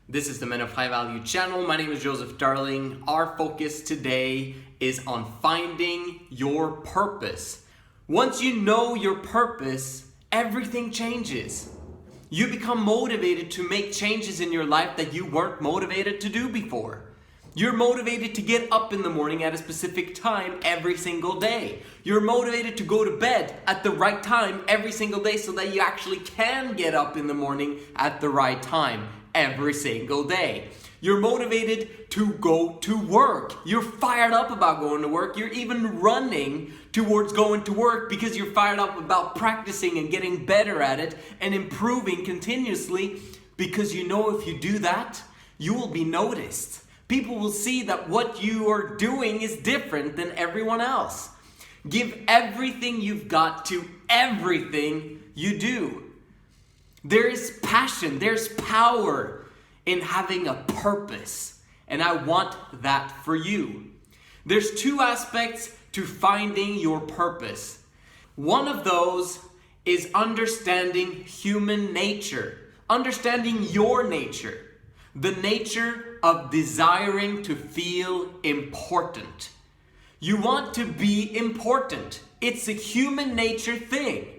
This is the Men of High Value channel. My name is Joseph Darling. Our focus today is on finding your purpose. Once you know your purpose, everything changes. You become motivated to make changes in your life that you weren't motivated to do before. You're motivated to get up in the morning at a specific time every single day. You're motivated to go to bed at the right time every single day so that you actually can get up in the morning at the right time every single day. You're motivated to go to work. You're fired up about going to work. You're even running towards going to work because you're fired up about practicing and getting better at it and improving continuously, because you know if you do that, you will be noticed. People will see that what you are doing is different than everyone else. Give everything you've got to everything you do. There is passion, there's power in having a purpose, and I want that for you. There's two aspects to finding your purpose. One of those is understanding human nature, understanding your nature, the nature of desiring to feel important. You want to be important. It's a human nature thing.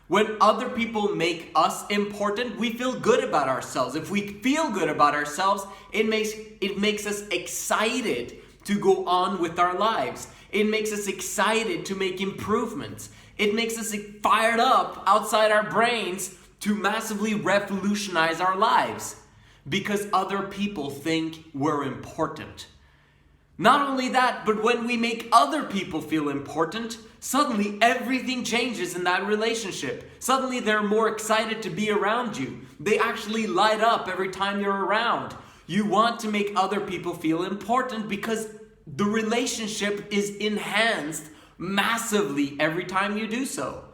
When other people make us important, we feel good about ourselves. If we feel good about ourselves, it makes us excited to go on with our lives. It makes us excited to make improvements. It makes us fired up outside our brains to massively revolutionize our lives because other people think we're important. Not only that, but when we make other people feel important, suddenly everything changes in that relationship. Suddenly they're more excited to be around you. They actually light up every time you're around. You want to make other people feel important because the relationship is enhanced massively every time you do so.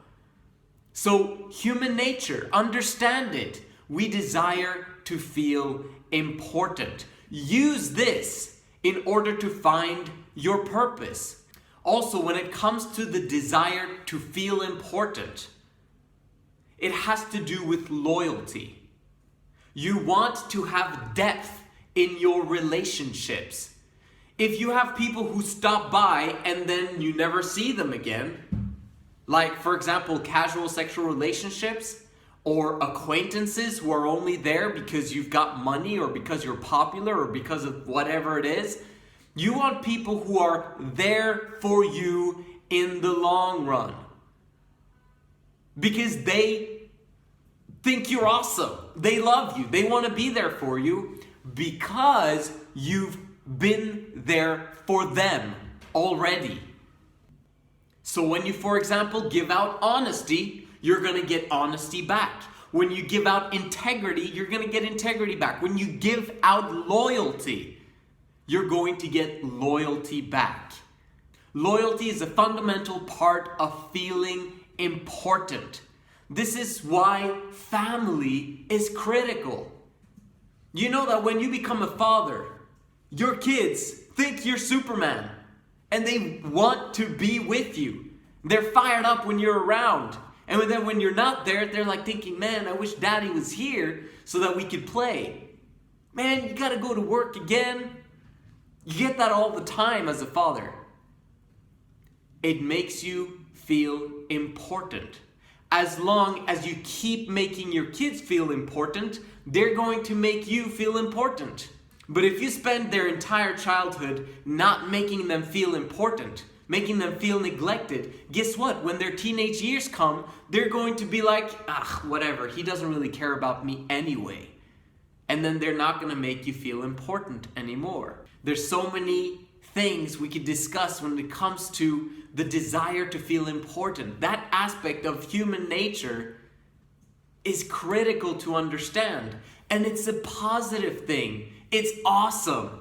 So, human nature, understand it. We desire to feel important. Use this in order to find your purpose. Also, when it comes to the desire to feel important, it has to do with loyalty. You want to have depth in your relationships. If you have people who stop by and then you never see them again, like for example, casual sexual relationships, or acquaintances who are only there because you've got money or because you're popular or because of whatever it is. You want people who are there for you in the long run because they think you're awesome. They love you. They want to be there for you because you've been there for them already. So when you, for example, give out honesty, you're going to get honesty back. When you give out integrity, you're going to get integrity back. When you give out loyalty, you're going to get loyalty back. Loyalty is a fundamental part of feeling important. This is why family is critical. You know that when you become a father, your kids think you're Superman and they want to be with you. They're fired up when you're around. And then when you're not there, they're like thinking, man, I wish daddy was here so that we could play. Man, you gotta go to work again. You get that all the time as a father. It makes you feel important. As long as you keep making your kids feel important, they're going to make you feel important. But if you spend their entire childhood not making them feel important, making them feel neglected, guess what? When their teenage years come, they're going to be like, whatever, he doesn't really care about me anyway. And then they're not going to make you feel important anymore. There's so many things we could discuss when it comes to the desire to feel important. That aspect of human nature is critical to understand. And it's a positive thing. It's awesome.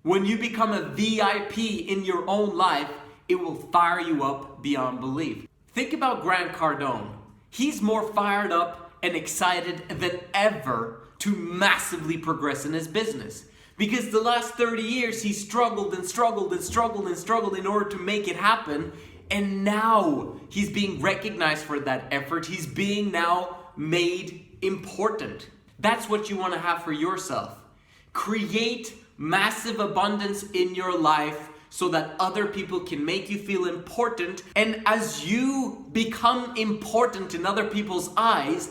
When you become a VIP in your own life, it will fire you up beyond belief. Think about Grant Cardone. He's more fired up and excited than ever to massively progress in his business. Because the last 30 years, he struggled and struggled and struggled and struggled in order to make it happen. And now he's being recognized for that effort. He's being now made important. That's what you want to have for yourself. Create massive abundance in your life so that other people can make you feel important. And as you become important in other people's eyes,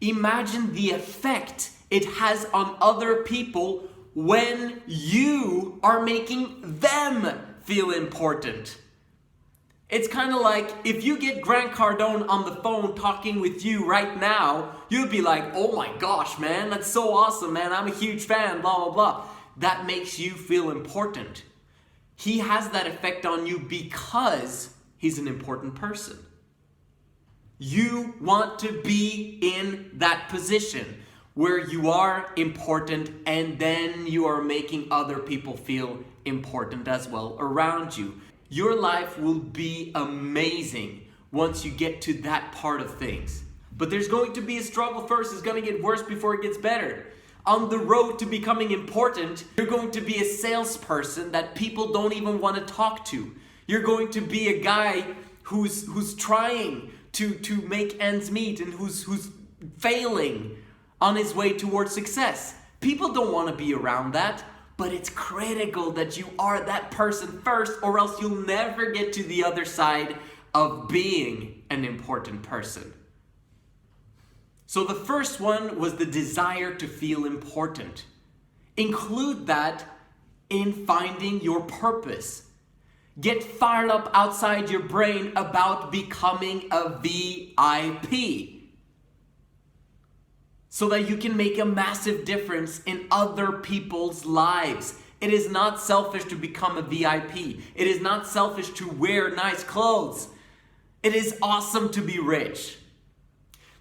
imagine the effect it has on other people when you are making them feel important. It's kind of like if you get Grant Cardone on the phone talking with you right now, you'd be like, oh my gosh, man, that's so awesome, man. I'm a huge fan, blah, blah, blah. That makes you feel important. He has that effect on you because he's an important person. You want to be in that position where you are important and then you are making other people feel important as well around you. Your life will be amazing once you get to that part of things. But there's going to be a struggle first. It's going to get worse before it gets better. On the road to becoming important, you're going to be a salesperson that people don't even want to talk to. You're going to be a guy who's trying to make ends meet and who's failing on his way towards success. People don't want to be around that. But it's critical that you are that person first, or else you'll never get to the other side of being an important person. So the first one was the desire to feel important. Include that in finding your purpose. Get fired up outside your brain about becoming a VIP, so that you can make a massive difference in other people's lives. It is not selfish to become a VIP. It is not selfish to wear nice clothes. It is awesome to be rich.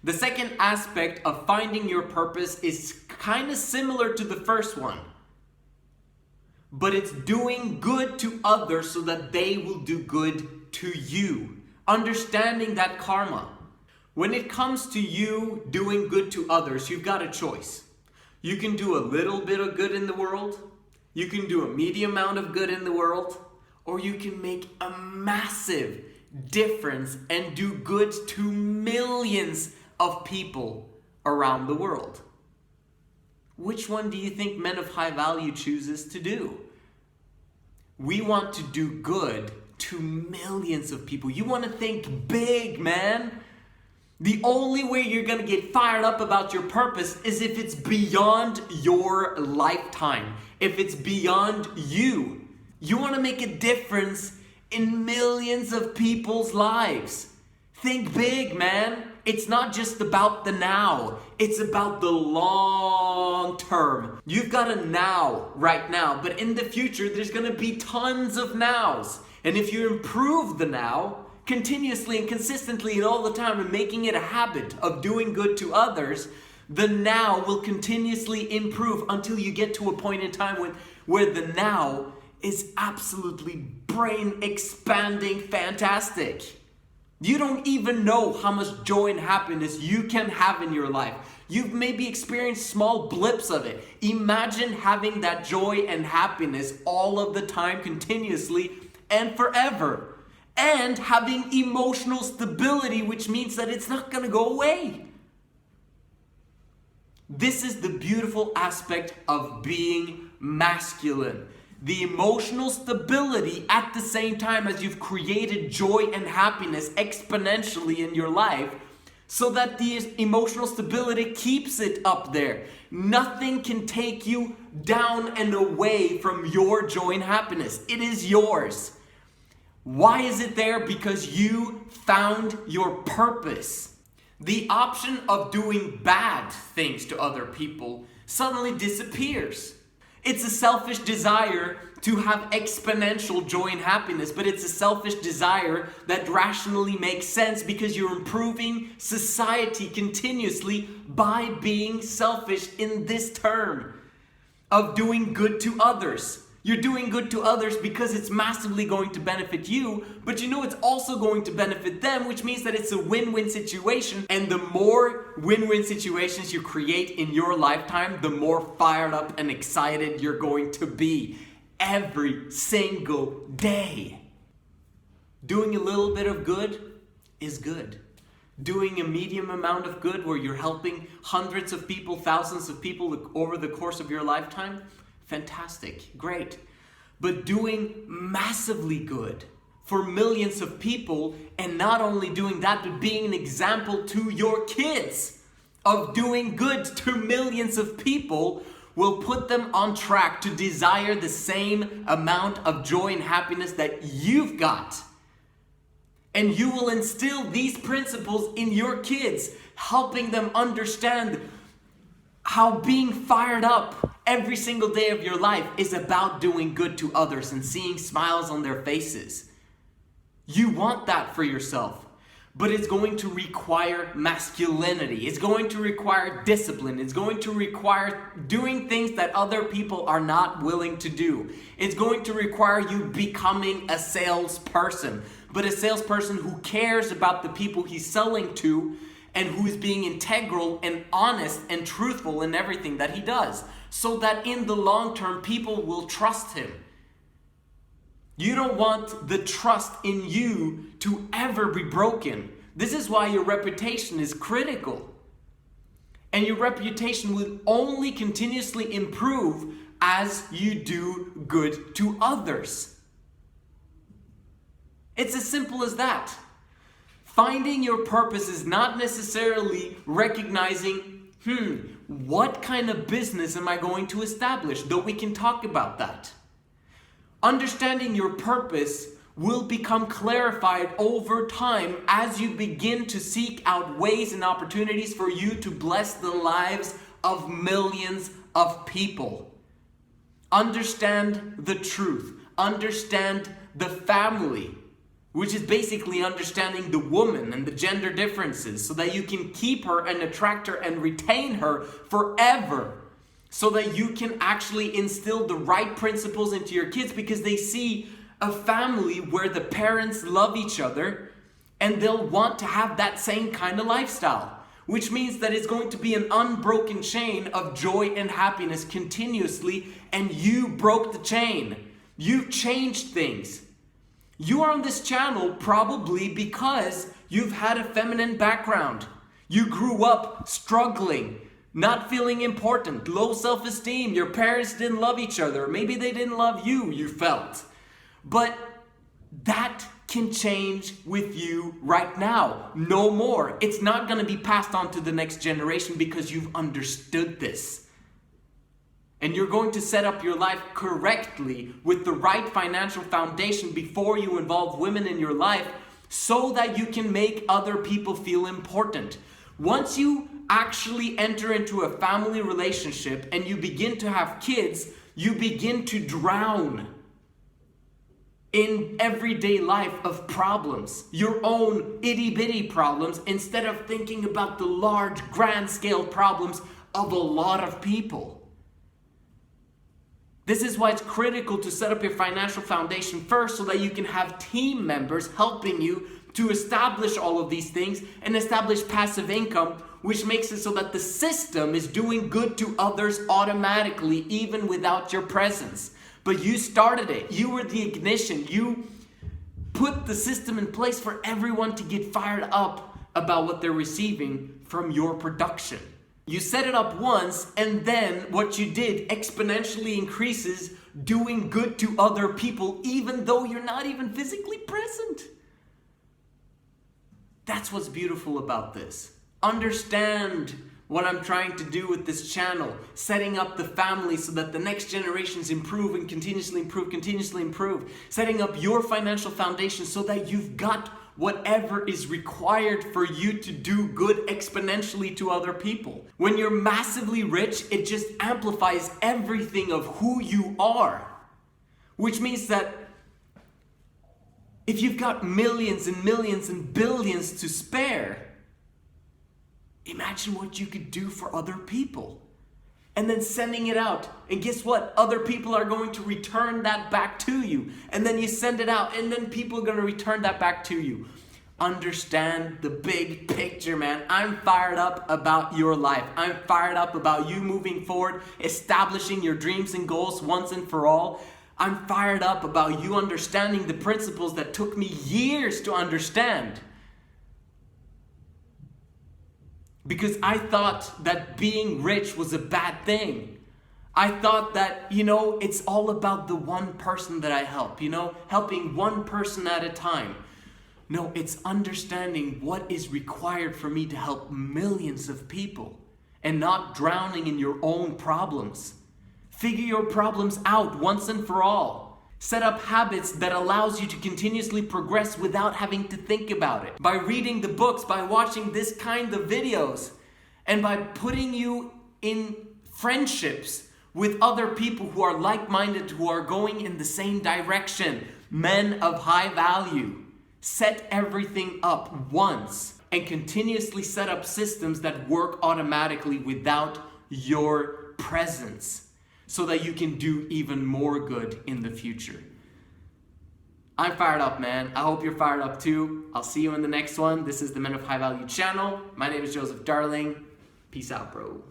The second aspect of finding your purpose is kind of similar to the first one, but it's doing good to others so that they will do good to you. Understanding that karma. When it comes to you doing good to others, you've got a choice. You can do a little bit of good in the world, you can do a medium amount of good in the world, or you can make a massive difference and do good to millions of people around the world. Which one do you think men of high value chooses to do? We want to do good to millions of people. You want to think big, man. The only way you're going to get fired up about your purpose is if it's beyond your lifetime. If it's beyond you. You want to make a difference in millions of people's lives. Think big, man. It's not just about the now. It's about the long term. You've got a now right now, but in the future there's going to be tons of nows. And if you improve the now, continuously and consistently and all the time, and making it a habit of doing good to others, the now will continuously improve until you get to a point in time where the now is absolutely brain expanding fantastic. You don't even know how much joy and happiness you can have in your life. You've maybe experienced small blips of it. Imagine having that joy and happiness all of the time, continuously and forever. And having emotional stability, which means that it's not going to go away. This is the beautiful aspect of being masculine. The emotional stability at the same time as you've created joy and happiness exponentially in your life, so that the emotional stability keeps it up there. Nothing can take you down and away from your joy and happiness. It is yours. Why is it there? Because you found your purpose. The option of doing bad things to other people suddenly disappears. It's a selfish desire to have exponential joy and happiness, but it's a selfish desire that rationally makes sense because you're improving society continuously by being selfish in this term of doing good to others. You're doing good to others because it's massively going to benefit you, but you know it's also going to benefit them, which means that it's a win-win situation. And the more win-win situations you create in your lifetime, the more fired up and excited you're going to be every single day. Doing a little bit of good is good. Doing a medium amount of good where you're helping hundreds of people, thousands of people over the course of your lifetime, fantastic, great. But doing massively good for millions of people, and not only doing that, but being an example to your kids of doing good to millions of people, will put them on track to desire the same amount of joy and happiness that you've got. And you will instill these principles in your kids, helping them understand how being fired up every single day of your life is about doing good to others and seeing smiles on their faces. You want that for yourself, but it's going to require masculinity. It's going to require discipline. It's going to require doing things that other people are not willing to do. It's going to require you becoming a salesperson, but a salesperson who cares about the people he's selling to and who is being integral and honest and truthful in everything that he does, so that in the long term, people will trust him. You don't want the trust in you to ever be broken. This is why your reputation is critical. And your reputation will only continuously improve as you do good to others. It's as simple as that. Finding your purpose is not necessarily recognizing, what kind of business am I going to establish? Though we can talk about that. Understanding your purpose will become clarified over time as you begin to seek out ways and opportunities for you to bless the lives of millions of people. Understand the truth. Understand the family, which is basically understanding the woman and the gender differences, so that you can keep her and attract her and retain her forever. So that you can actually instill the right principles into your kids, because they see a family where the parents love each other and they'll want to have that same kind of lifestyle. Which means that it's going to be an unbroken chain of joy and happiness continuously, and you broke the chain. You've changed things. You are on this channel probably because you've had a feminine background. You grew up struggling, not feeling important, low self-esteem. Your parents didn't love each other. Maybe they didn't love you, you felt. But that can change with you right now. No more. It's not going to be passed on to the next generation because you've understood this. And you're going to set up your life correctly with the right financial foundation before you involve women in your life, so that you can make other people feel important. Once you actually enter into a family relationship and you begin to have kids, you begin to drown in everyday life of problems, your own itty-bitty problems, instead of thinking about the large, grand-scale problems of a lot of people. This is why it's critical to set up your financial foundation first, so that you can have team members helping you to establish all of these things and establish passive income, which makes it so that the system is doing good to others automatically, even without your presence. But you started it. You were the ignition. You put the system in place for everyone to get fired up about what they're receiving from your production. You set it up once, and then what you did exponentially increases doing good to other people, even though you're not even physically present. That's what's beautiful about this. Understand what I'm trying to do with this channel, setting up the family so that the next generations improve and continuously improve, setting up your financial foundation so that you've got whatever is required for you to do good exponentially to other people. When you're massively rich, it just amplifies everything of who you are, which means that if you've got millions and millions and billions to spare, imagine what you could do for other people. And then sending it out. And guess what? Other people are going to return that back to you. And then you send it out, and then people are going to return that back to you. Understand the big picture, man. I'm fired up about your life. I'm fired up about you moving forward, establishing your dreams and goals once and for all. I'm fired up about you understanding the principles that took me years to understand. Because I thought that being rich was a bad thing. I thought that, it's all about the one person that I help, helping one person at a time. No, it's understanding what is required for me to help millions of people and not drowning in your own problems. Figure your problems out once and for all. Set up habits that allows you to continuously progress without having to think about it. By reading the books, by watching this kind of videos, and by putting you in friendships with other people who are like-minded, who are going in the same direction, men of high value. Set everything up once and continuously set up systems that work automatically without your presence, so that you can do even more good in the future. I'm fired up, man. I hope you're fired up too. I'll see you in the next one. This is the Men of High Value channel. My name is Joseph Darling. Peace out, bro.